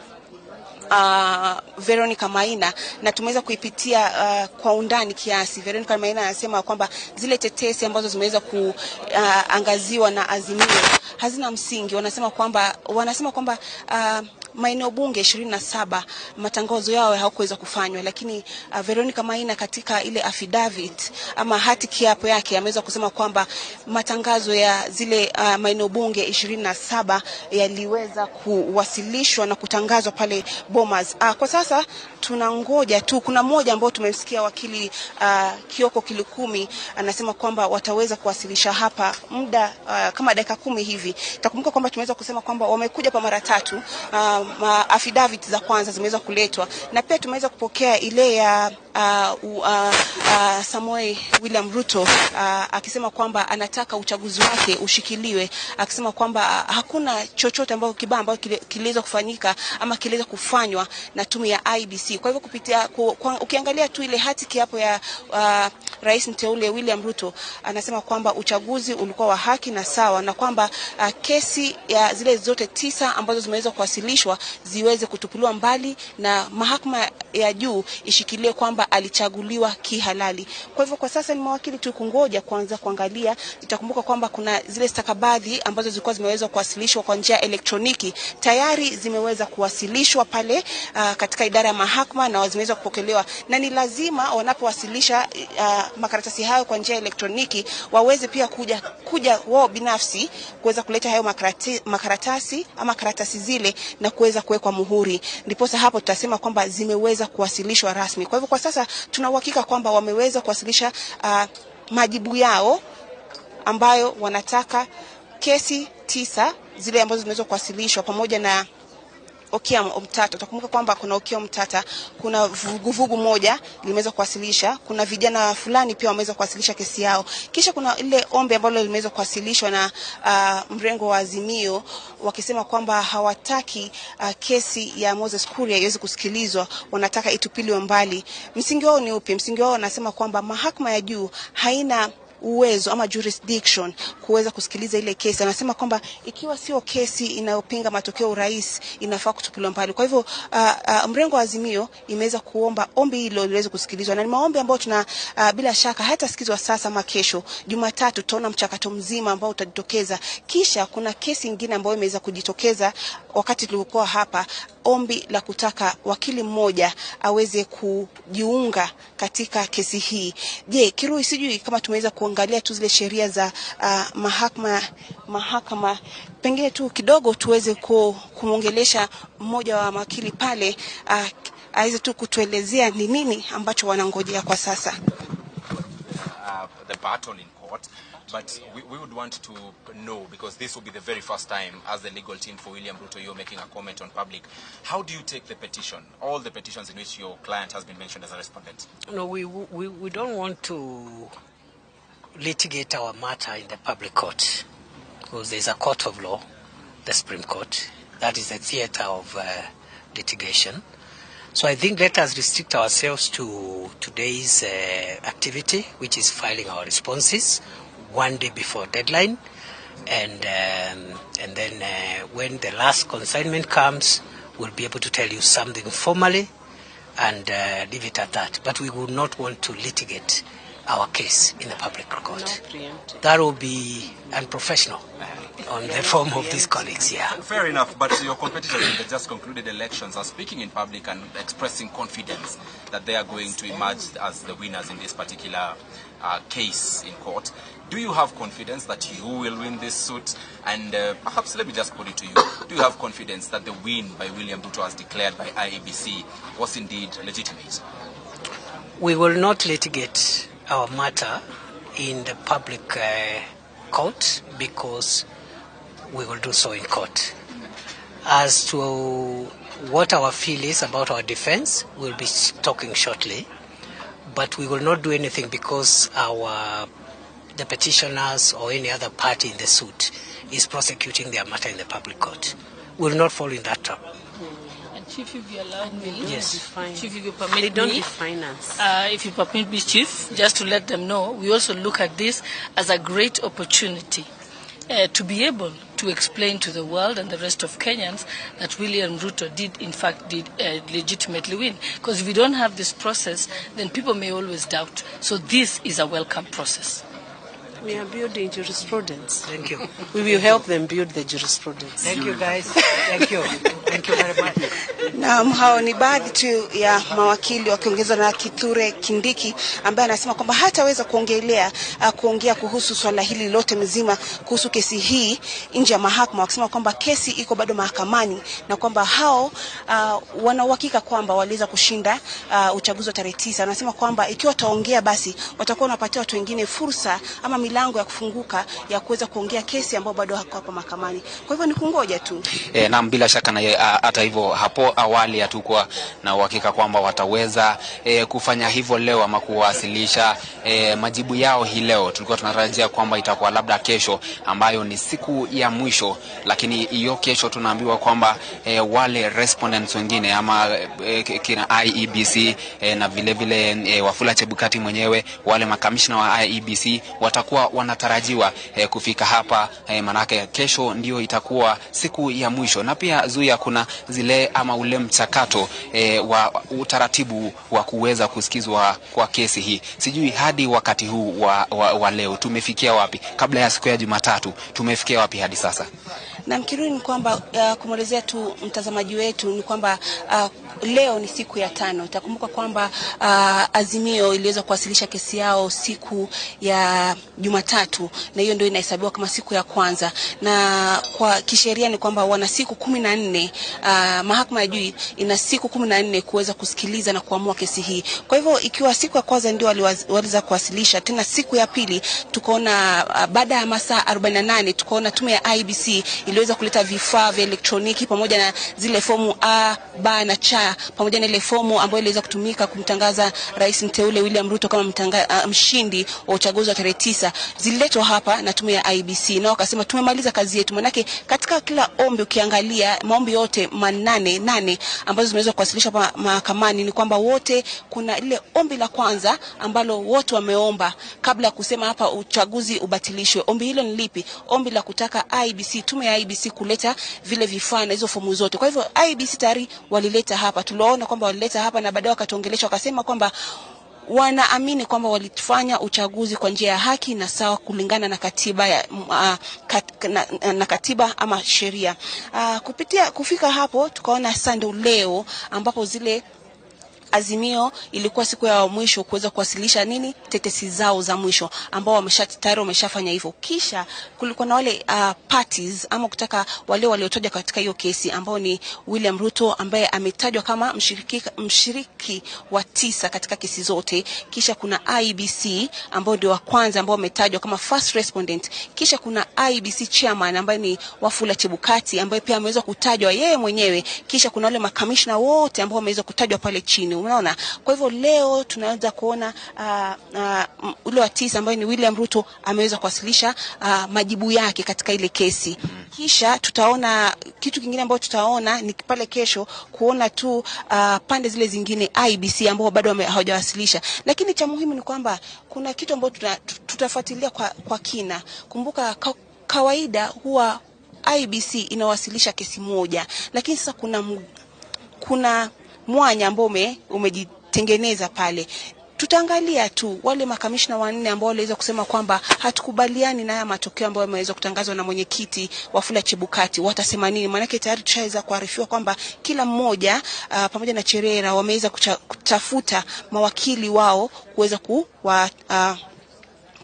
Veronica Maina, na tumeweza kuipitia kwa undani kiasi. Veronica Maina anasema kwamba zile tetesi ambazo zimeweza kuangaziwa na Azimio hazina msingi. Wanasema kwamba maeneo bunge 27 matangazo yao hayakuweza kufanywa, lakini Veronica Maina katika ile affidavit ama hati kiapo yake ameweza kusema kwamba matangazo ya zile maeneo bunge 27 yaliweza kuwasilishwa na kutangazwa pale Bomas. Kwa sasa tunangoja tu. Kuna mmoja ambao tumemsikia wakili Kioko Kilokumi anasema kwamba wataweza kuwasilisha hapa muda kama dakika 10 hivi. Takumbuka kwamba tumeweza kusema kwamba wamekuja kwa mara 3. Affidavit za kwanza zimeweza kuletwa, na pia tumeweza kupokea ile ya Samuel William Ruto akisema kwamba anataka uchaguzi wake ushikiliwe, akisema kwamba hakuna chochote ambacho kibaya ambacho kiliweza kufanyika ama kiliweza kufanywa na tume ya IBC. Kwa hivyo ukiangalia tu ile hati kiapo ya Rais mteule William Ruto anasema kwamba uchaguzi ulikuwa wa haki na sawa, na kwamba kesi ya zile zote 9 ambazo zimeweza kuwasilishwa ziweze kutupiliwa mbali na mahakama ya juu ishikilie kwamba alichaguliwa kihalali. Kwa hivyo kwa sasa ni mawakili tu kungoja kwanza kuangalia. Itakumbuka kwamba kuna zile stakabadhi ambazo zilikuwa zimeweza kuwasilishwa kwa njia elektroniki tayari zimeweza kuwasilishwa pale katika idara ya mahakama na zimeweza kupokelewa, na ni lazima wanapowasilisha makaratasi hayo kwa njia elektroniki waweze pia kuja wao binafsi kuweza kuleta hayo makaratasi ama karatasi zile na kuweza kuwekwa muhuri, ndipo hapo tutasema kwamba zimeweza kuwasilishwa rasmi. Kwa hivyo kwa sasa tuna uhakika kwamba wameweza kuwasilisha majibu yao ambayo wanataka kesi 9 zile ambazo zimeweza kuwasilishwa pamoja na Okiya Omtata. Utakumbuka kwamba kuna Okiya Omtata, kuna vuguvugu moja limeweza kuwasilisha, kuna vijana fulani pia wameweza kuwasilisha kesi yao. Kisha kuna ile ombi ambalo limeweza kuwasilishwa na mrengo wa Azimio wakisema kwamba hawataki kesi ya Moses Kuria iweze kusikilizwa, wanataka itupiliwe mbali. Msingi wao ni upi? Msingi wao wanasema kwamba mahakama ya juu haina uwezo ama jurisdiction kuweza kusikiliza ile kesi. Anasema kwamba ikiwa sio kesi inayopinga matokeo urais inafaa kutupiliwa mbali. Kwa hivyo mrengo wa Azimio imeweza kuomba ombi hilo liweze kusikilizwa, na ni maombi ambayo tuna bila shaka hatasikizwa sasa ama kesho. Jumatatu tutaona mchakato mzima ambao utajitokeza. Kisha kuna kesi nyingine ambayo imeweza kujitokeza wakati tulikuwa hapa, ombi la kutaka wakili mmoja aweze kujiunga katika kesi hii. Je, Kirui, sijui kama tumeweza kuangalia tu zile sheria za mahakama, pengine tu kidogo tuweze kumuongelesha mmoja wa mawakili pale aweze tu kutuelezea ni nini ambacho wanangojea kwa sasa. The battle in court, but we would want to know, because this will be the very first time as the legal team for William Ruto you're making a comment on public. How do you take the petition, all the petitions in which your client has been mentioned as a respondent? No, we don't want to litigate our matter in the public court, because there's a court of law, the Supreme Court, that is the theater of litigation. So I think let us restrict ourselves to today's activity, which is filing our responses one day before deadline, and then when the last consignment comes, we'll be able to tell you something formally and leave it at that. But we would not want to litigate our case in the public court. That will be unprofessional on the form of these colleagues. Yeah. Fair enough, but your competitors in the just concluded elections are speaking in public and expressing confidence that they are going to emerge as the winners in this particular case in court. Do you have confidence that you will win this suit? And perhaps let me just put it to you. Do you have confidence that the win by William Ruto as declared by IEBC was indeed legitimate? We will not litigate our matter in the public court, because we will do so in court. As to what our feel is about our defense, we'll be talking shortly, but we will not do anything because the petitioners or any other party in the suit is prosecuting their matter in the public court. We will not fall in that trap. Chief, if you allow me, yes. Chief, if you permit they don't me, define us. If you permit me, Chief, just to let them know, we also look at this as a great opportunity to be able to explain to the world and the rest of Kenyans that William Ruto did legitimately win. Because if we don't have this process, then people may always doubt. So this is a welcome process. We are building jurisprudence. Thank you. We will help them build the jurisprudence. Thank you, guys. Thank you. Thank you very much. Na hao ni baadhi tu ya mawakili wakiongeza na Kithure Kindiki ambaye anasema kwamba hataweza kuongea kuhusu swala hili lote mzima kuhusu kesi hii nje ya mahakama, wakisema kwamba kesi iko bado mahakamani na kwamba hao wana uhakika kwamba waliweza kushinda uchaguzi wa tarehe 9. Anasema kwamba ikiwa taongea basi watakuwa wanapatia watu wengine fursa ama milango ya kufunguka ya kuweza kuongea kesi ambayo bado hako hapa mahakamani. Kwa hivyo ni kungoja tu. Na bila shaka na hata hivyo hapo awali hatukuwa na uhakika kwamba wataweza kufanya hivyo leo ama kuwasilisha majibu yao hii leo. Tulikuwa tunatarajia kwamba itakuwa labda kesho ambayo ni siku ya mwisho, lakini hiyo kesho tunaambiwa kwamba wale respondents wengine ama kina IEBC na vile vile Wafula Chebukati mwenyewe, wale makamishna wa IEBC watakuwa wanatarajiwa kufika hapa, manake kesho ndio itakuwa siku ya mwisho. Na pia Zuia, kuna zile ama ule mchakato wa utaratibu wa kuweza kusikizwa kwa kesi hii. Sijui hadi wakati huu wa leo tumefikia wapi? Kabla ya siku ya Jumatatu tumefikia wapi hadi sasa? Na mkirudi ni kwamba kumwelezea tu mtazamaji wetu ni kwamba leo ni siku ya 5. Itakumbuka kwamba Azimio iliweza kuwasilisha kesi yao siku ya Jumatatu, na hiyo ndio inahesabiwa kama siku ya kwanza. Na kwa kisheria ni kwamba wana siku 14, mahakama ya juu ina siku 14 kuweza kusikiliza na kuamua kesi hii. Kwa hivyo ikiwa siku ya kwanza ndio waliweza kuwasilisha, tena siku ya pili tukaona baada ya masaa 48 tukaona tume ya IEBC iliweza kuleta vifaa vya elektroniki pamoja na zile fomu A, B na C, pamoja na ile fomu ambayo iliweza kutumika kumtangaza Rais mteule William Ruto kama mshindi wa uchaguzi wa tarehe 9. Zililetwa hapa na tume ya IEBC na wakasema tumemaliza kazi yetu. Manake katika kila ombi ukiangalia maombi yote 8 ambazo zimeweza kuwasilishwa mahakamani ni kwamba wote kuna ile ombi la kwanza ambalo wote wameomba kabla ya kusema hapa uchaguzi ubatilishwe. Ombi hilo ni lipi? Ombi la kutaka IEBC, tume ya IEBC kuleta vile vifaa na hizo fomu zote. Kwa hivyo IEBC tayari walileta hapa. Tuliona kwamba walileta hapa na baadaye wakatongelesha wakasema kwamba wanaamini kwamba walifanya uchaguzi kwa njia ya haki na sawa kulingana na katiba na katiba ama sheria. Kufika hapo tukaona Sunday leo ambapo zile Azimio ilikuwa siku ya mwisho kuweza kuwasilisha tetesi zao za mwisho ambao tayari wameshafanya hivyo. Kisha kulikuwa na wale parties ama kutaka wale waliotajwa katika hiyo kesi ambao ni William Ruto ambaye ametajwa kama mshiriki wa 9 katika kesi zote. Kisha kuna IEBC ambao ndio wa kwanza ambao wametajwa kama first respondent. Kisha kuna IEBC chairman ambaye ni Wafula Chebukati ambaye pia ameweza kutajwa yeye mwenyewe. Kisha kuna wale makamishna wote ambao wameweza kutajwa pale chini. Unaona? Kwa hivyo leo tunaweza kuona ule wa 9 ambaye ni William Ruto ameweza kuwasilisha majibu yake katika ile kesi. Kisha tutaona kitu kingine ambacho tutaona ni pale kesho kuona tu pande zile zingine IEBC ambao bado hawajawasilisha. Lakini cha muhimu ni kwamba kuna kitu ambacho tutafuatilia kwa kina. Kumbuka kawaida huwa IEBC inawasilisha kesi moja, lakini sasa kuna mwanya ambao umejitengeneza pale. Tutaangalia tu wale makamishna 4 ambao waliweza kusema kwamba hatukubaliani na haya matokeo ambayo yameweza kutangazwa na mwenyekiti Wafula Chebukati. Watasema nini? Maana tayari tushaweza kuarifiwa kwamba kila mmoja pamoja na Cherera wameweza kutafuta mawakili wao kuweza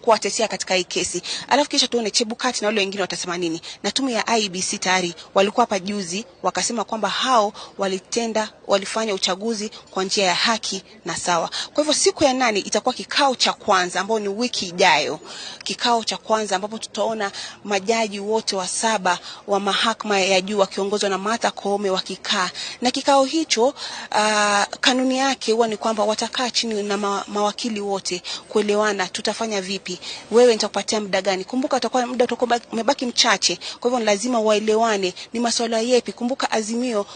kuwatetea katika hii kesi. Alafu kisha tuone Chebukati na wale wengine watasema nini. Na tume ya IEBC tayari walikuwa hapa juzi wakasema kwamba hao walifanya uchaguzi kwa njia ya haki na sawa. Kwa hivyo siku ya 8 itakuwa kikao cha kwanza ambao ni wiki ijayo. Kikao cha kwanza ambapo tutaona majaji wote wa 7 wa mahakama ya juu wakiongozwa na Martha Koome wakikaa. Na kikao hicho kanuni yake huwa ni kwamba watakaa chini na mawakili wote kuelewana tutafanya vipi. Wewe nitakupatia muda gani? Kumbuka muda utakuwa umebaki mchache. Kwa hivyo lazima waelewane ni masuala yepi. Kumbuka Azimio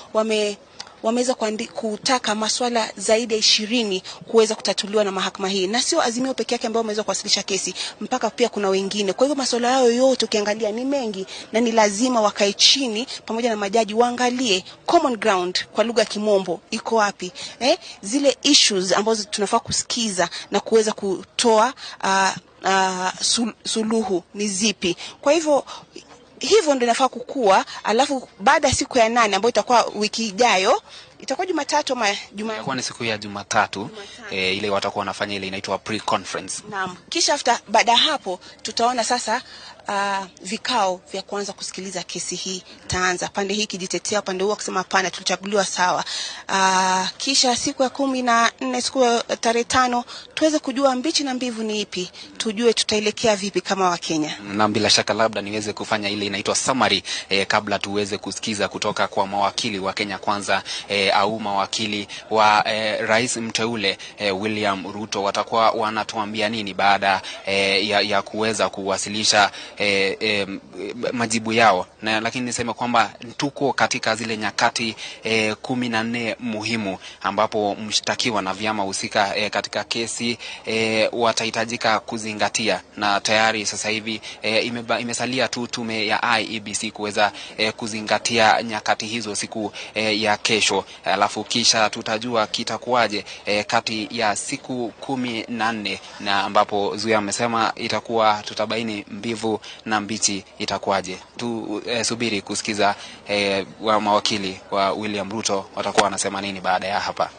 wameweza kutaka masuala zaidi ya 20 kuweza kutatuliwa na mahakama hii. Na sio Azimio peke yake ambao wameweza kuwasilisha kesi, mpaka pia kuna wengine. Kwa hivyo masuala yao yote ukiangalia ni mengi na ni lazima wakae chini pamoja na majaji waangalie common ground kwa lugha ya Kimombo iko wapi. Zile issues ambazo tunafaa kusikiza na kuweza kutoa suluhu ni zipi. Kwa hivyo ndio inafaa kukua. Alafu baada ya siku ya 8 ambayo itakuwa wiki ijayo, itakuwa Jumatatu ama Jumatatu. Itakuwa ni siku ya Jumatatu. Ile watakuwa wanafanya ile inaitwa pre-conference. Naam. Kisha baada hapo tutaona sasa vikao vya kuanza kusikiliza kesi hii taanza. Pande hii kijitetea, pande huo kusema hapana, tulichaguliwa sawa. Kisha siku ya 14, siku ya tarehe 5, tuweze kujua mbichi na mbivu ni ipi, tujue tutaelekea vipi kama Wakenya. Na bila shaka labda niweze kufanya ile inaitwa summary kabla tuweze kusikiza kutoka kwa mawakili wa Kenya Kwanza au mawakili wa rais mteule William Ruto. Watakuwa wanatuambia nini baada ya kuweza kuwasilisha majibu yao. Lakini niseme kwamba tuko katika zile nyakati 14 muhimu ambapo mshtakiwa na vyama husika katika kesi watahitajika kuzingatia, na tayari sasa hivi imesalia tu tume ya IEBC kuweza kuzingatia nyakati hizo siku ya kesho. Alafu kisha tutajua kitakuwaje kati ya siku 14, na ambapo Zuia amesema itakuwa tutabaini mbivu na mbichi itakuwaje. Subiri kusikiza wa mawakili wa William Ruto watakuwa wanasema nini baada ya hapa.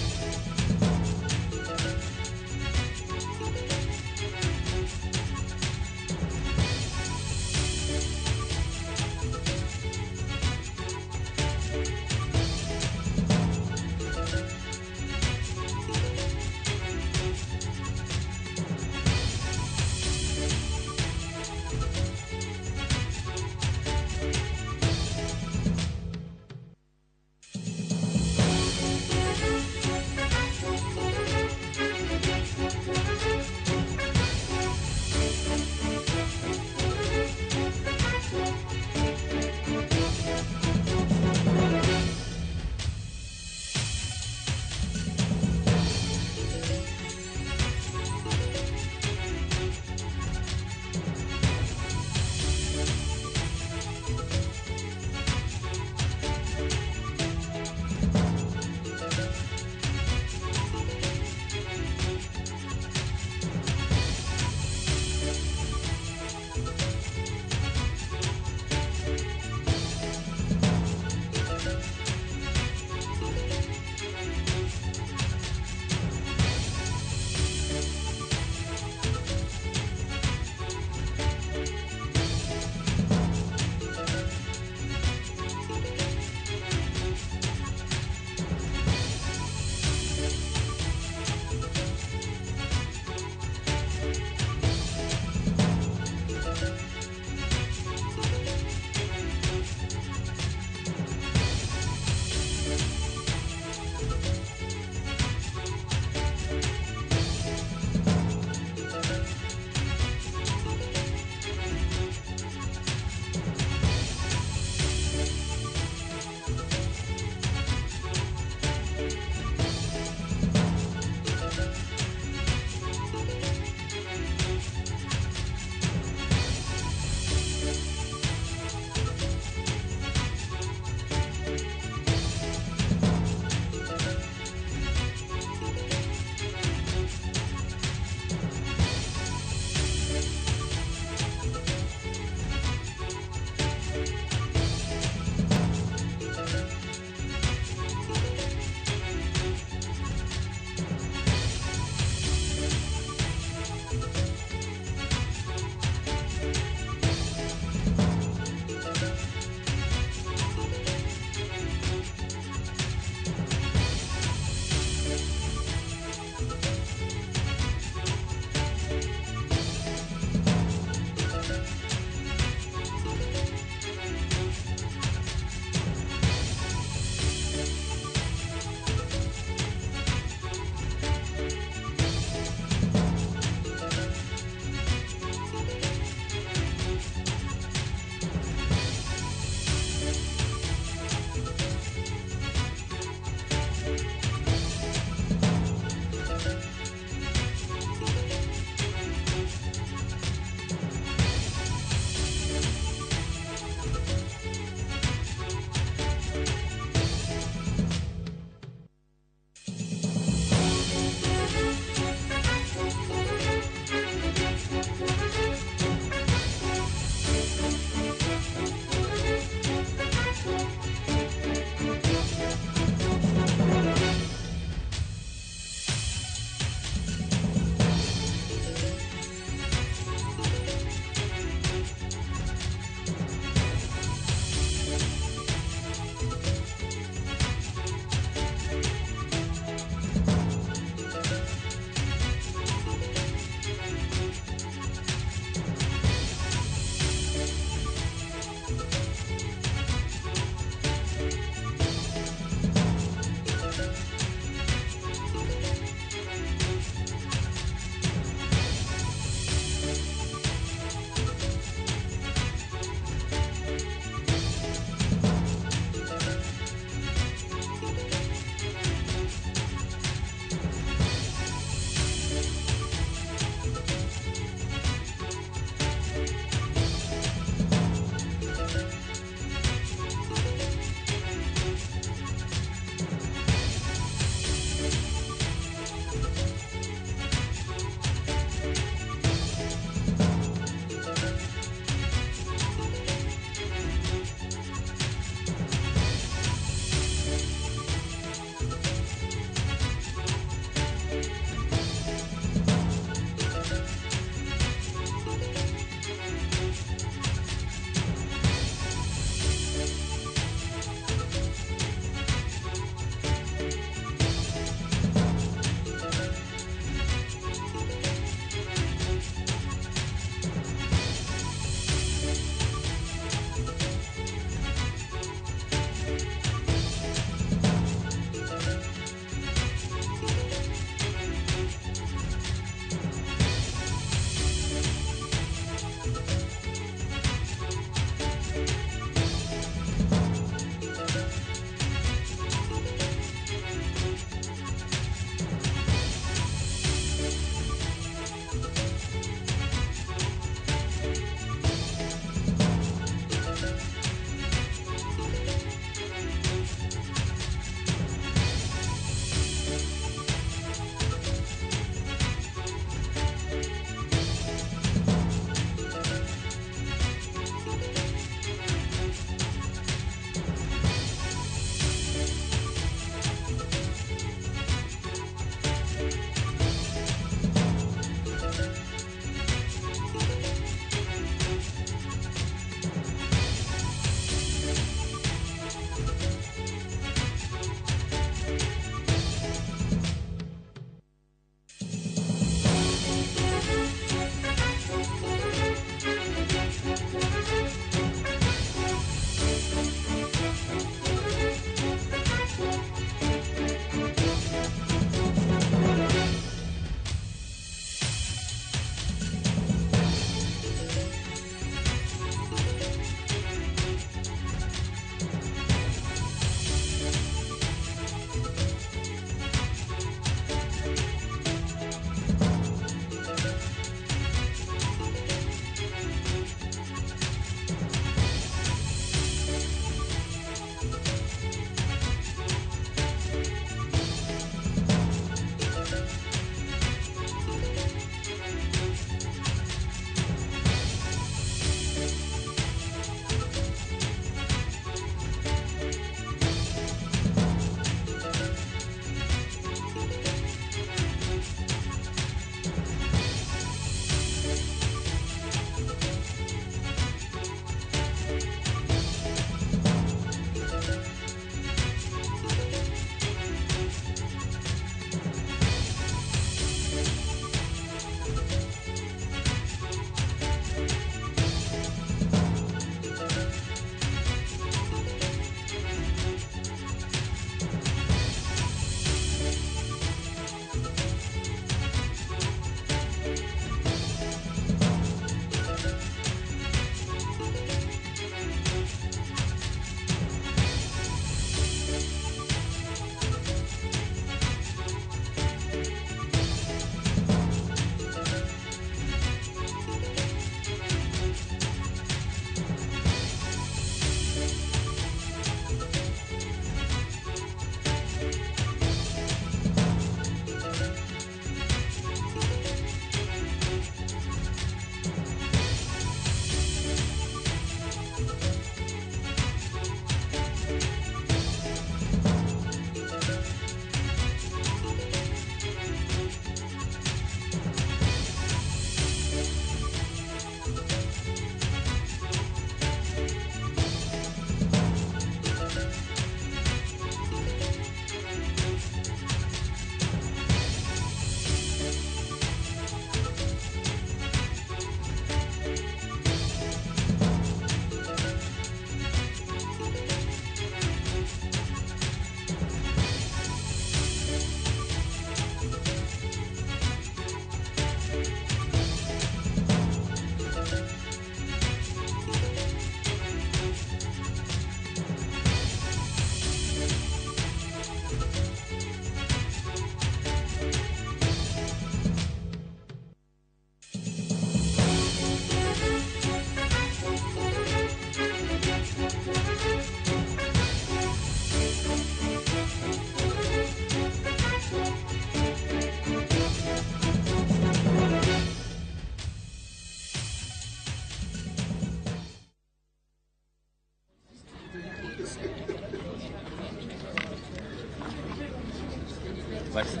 But still,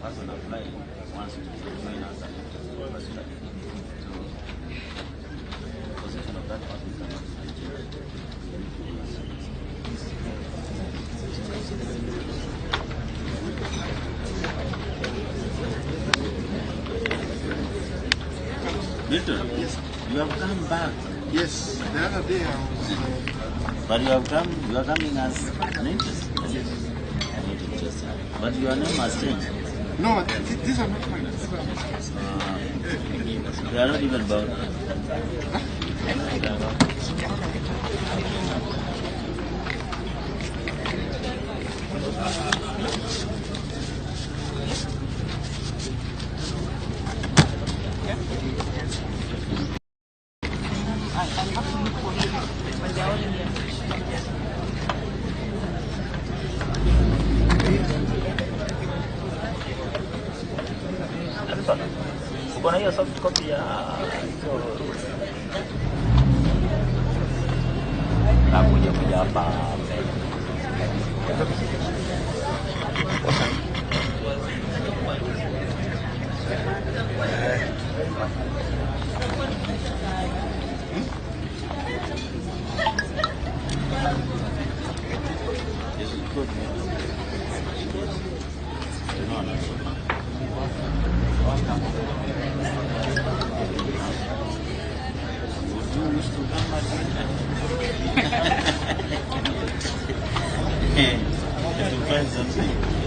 person applying wants to join us and so the position of that person cannot be changed. Milton, yes, you have come back. Yes, the other day I was. But you are coming as an interest. Yes. Not interested. But your name has changed. No, these are not mine. They are not even about. Uko na hiyo soft copy ya hizo na kuja hapa To find something.